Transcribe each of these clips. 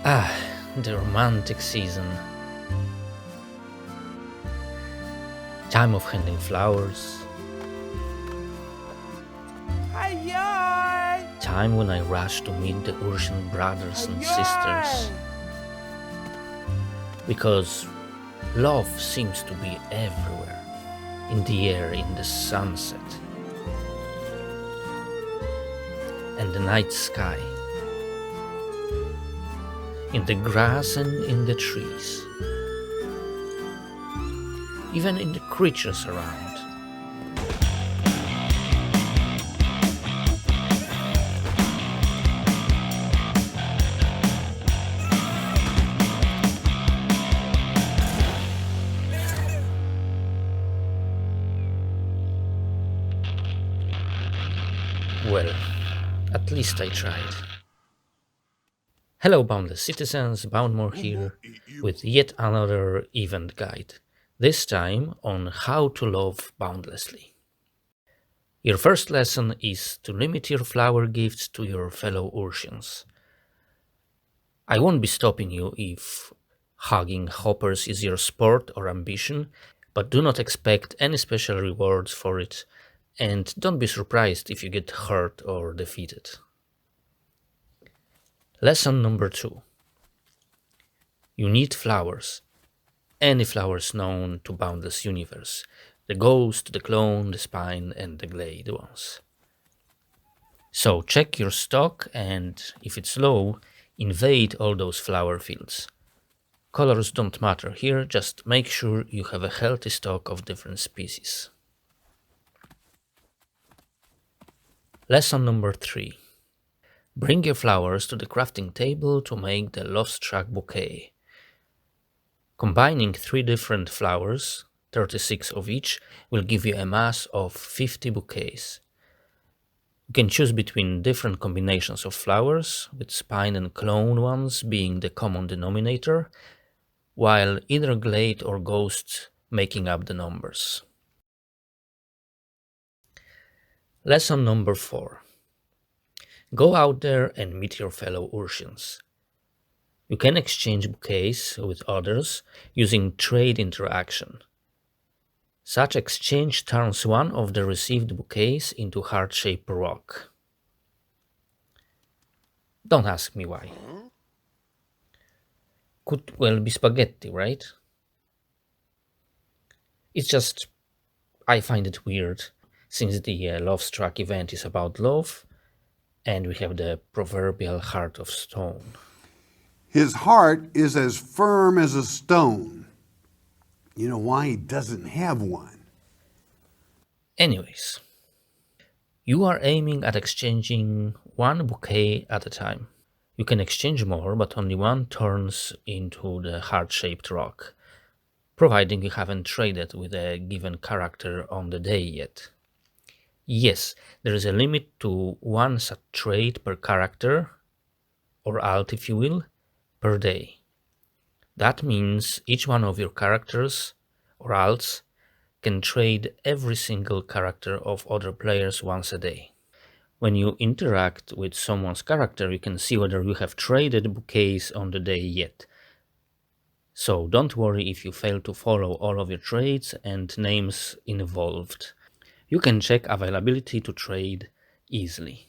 Ah, the romantic season. Time of handing flowers. Time when I rush to meet the Ursian brothers and sisters. Because love seems to be everywhere. In the air, in the sunset, and the night sky, in the grass and in the trees, even in the creatures around. Well, at least I tried. Hello, Boundless citizens, Boundmore here with yet another event guide, this time on how to love boundlessly. Your first lesson is to limit your flower gifts to your fellow Ursians. I won't be stopping you if hugging hoppers is your sport or ambition, but do not expect any special rewards for it, and don't be surprised if you get hurt or defeated. Lesson number 2. You need flowers. Any flowers known to Boundless Universe. The Ghost, the Clone, the Spine, and the Glade ones. So check your stock and, if it's low, invade all those flower fields. Colors don't matter here, just make sure you have a healthy stock of different species. Lesson number 3. Bring your flowers to the crafting table to make the Lovestruck bouquet. Combining 3 different flowers, 36 of each, will give you a mass of 50 bouquets. You can choose between different combinations of flowers, with spine and clone ones being the common denominator, while either glade or ghost making up the numbers. Lesson number 4. Go out there and meet your fellow Ursians. You can exchange bouquets with others using trade interaction. Such exchange turns one of the received bouquets into heart-shaped rock. Don't ask me why. Could well be spaghetti, right? It's just, I find it weird, since the Lovestruck event is about love, and we have the proverbial heart of stone. His heart is as firm as a stone. You know why he doesn't have one? Anyways, you are aiming at exchanging one bouquet at a time. You can exchange more, but only one turns into the heart-shaped rock, providing you haven't traded with a given character on the day yet. Yes, there is a limit to one such trade per character, or alt if you will, per day. That means each one of your characters, or alts, can trade every single character of other players once a day. When you interact with someone's character, you can see whether you have traded bouquets on the day yet. So don't worry if you fail to follow all of your trades and names involved. You can check availability to trade easily.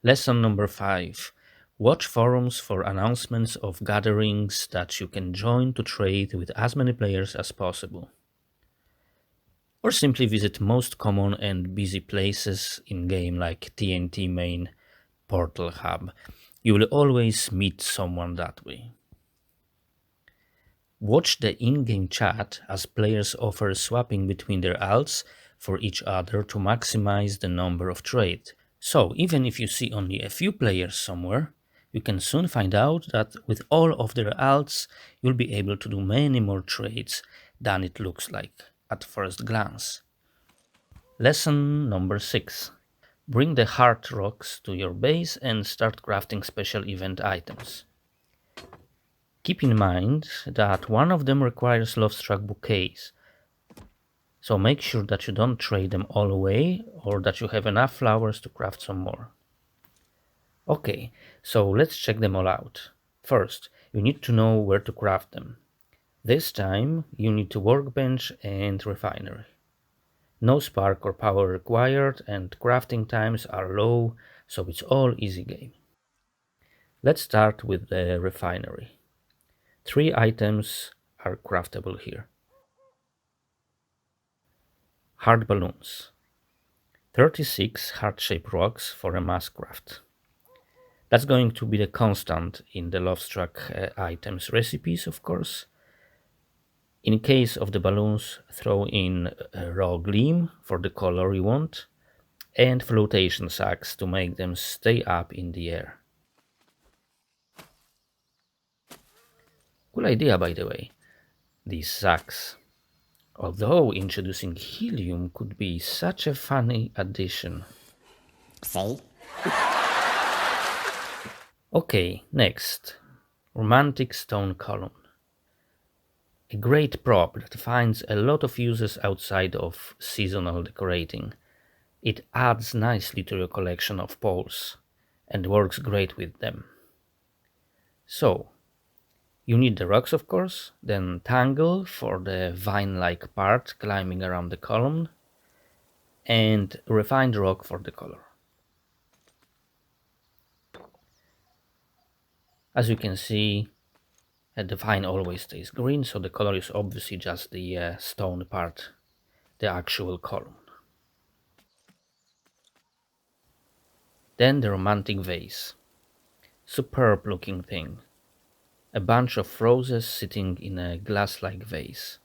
Lesson number 5. Watch forums for announcements of gatherings that you can join to trade with as many players as possible. Or simply visit most common and busy places in-game like TNT Main, Portal Hub. You will always meet someone that way. Watch the in-game chat as players offer swapping between their alts for each other to maximize the number of trades. So even if you see only a few players somewhere, you can soon find out that with all of their alts, you'll be able to do many more trades than it looks like at first glance. Lesson number 6. Bring the heart rocks to your base and start crafting special event items. Keep in mind that one of them requires Lovestruck bouquets, so make sure that you don't trade them all away or that you have enough flowers to craft some more. Okay, so let's check them all out. First, you need to know where to craft them. This time, you need a workbench and refinery. No spark or power required, and crafting times are low, so it's all easy game. Let's start with the refinery. 3 items are craftable here. Hard balloons. 36 heart-shaped rocks for a mass craft. That's going to be the constant in the Lovestruck items recipes, of course. In case of the balloons, throw in raw gleam for the color you want, and flotation sacks to make them stay up in the air. Cool idea, by the way, these sacks. Although introducing helium could be such a funny addition. See? Okay, next. Romantic stone column. A great prop that finds a lot of uses outside of seasonal decorating. It adds nicely to your collection of poles and works great with them. So, you need the rocks, of course, then tangle for the vine-like part climbing around the column, and refined rock for the color. As you can see, the vine always stays green, so the color is obviously just the stone part, the actual column. Then the romantic vase. Superb looking thing. A bunch of roses sitting in a glass-like vase.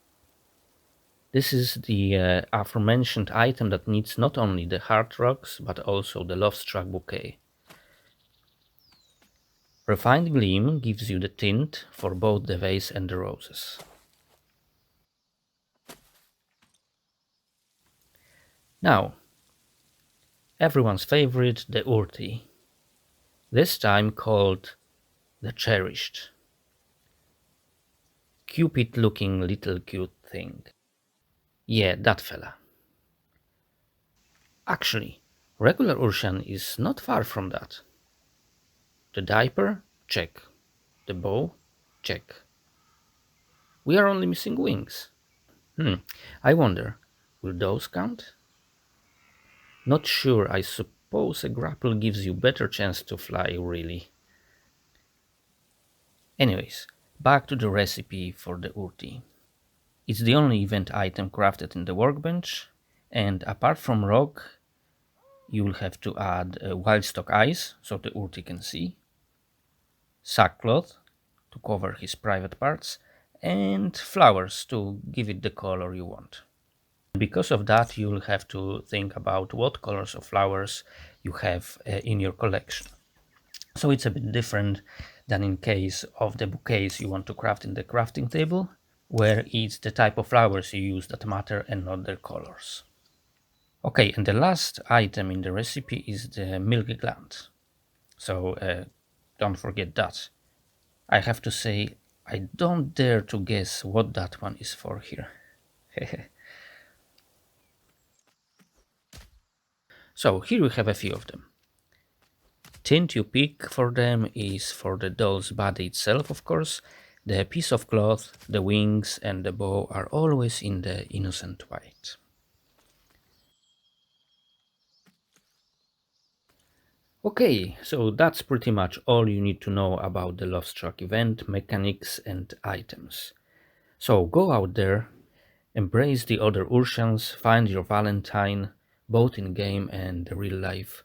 This is the aforementioned item that needs not only the heart rocks, but also the Lovestruck bouquet. Refined gleam gives you the tint for both the vase and the roses. Now, everyone's favorite, the urti. This time called the Cherished. Cupid looking little cute thing. Yeah, that fella. Actually, regular Urshan is not far from that. The diaper? Check. The bow? Check. We are only missing wings. I wonder, will those count? Not sure, I suppose a grapple gives you better chance to fly, really. Anyways, back to the recipe for the urti. It's the only event item crafted in the workbench, and apart from rock, you'll have to add wildstock eyes so the urti can see, sackcloth to cover his private parts, and flowers to give it the color you want. Because of that, you'll have to think about what colors of flowers you have in your collection. So it's a bit different than in case of the bouquets you want to craft in the crafting table, where it's the type of flowers you use that matter and not their colors. Okay, and the last item in the recipe is the milk gland. So don't forget that. I have to say, I don't dare to guess what that one is for here. So here we have a few of them. Tint you pick for them is for the doll's body itself, of course. The piece of cloth, the wings, and the bow are always in the innocent white. Okay, so that's pretty much all you need to know about the Lovestruck event, mechanics, and items. So go out there, embrace the other Urshans, find your Valentine, both in game and real life.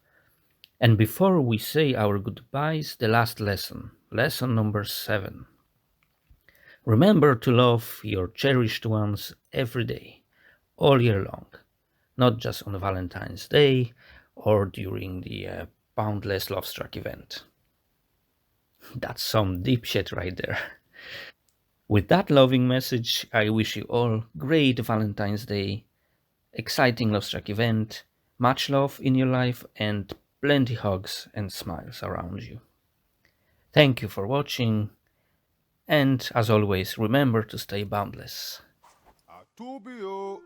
And before we say our goodbyes, the last lesson, lesson number 7. Remember to love your cherished ones every day, all year long, not just on Valentine's Day or during the Boundless Lovestruck event. That's some deep shit right there. With that loving message, I wish you all great Valentine's Day, exciting Lovestruck event, much love in your life, and plenty hugs and smiles around you. Thank you for watching, and as always, remember to stay boundless. Atubio.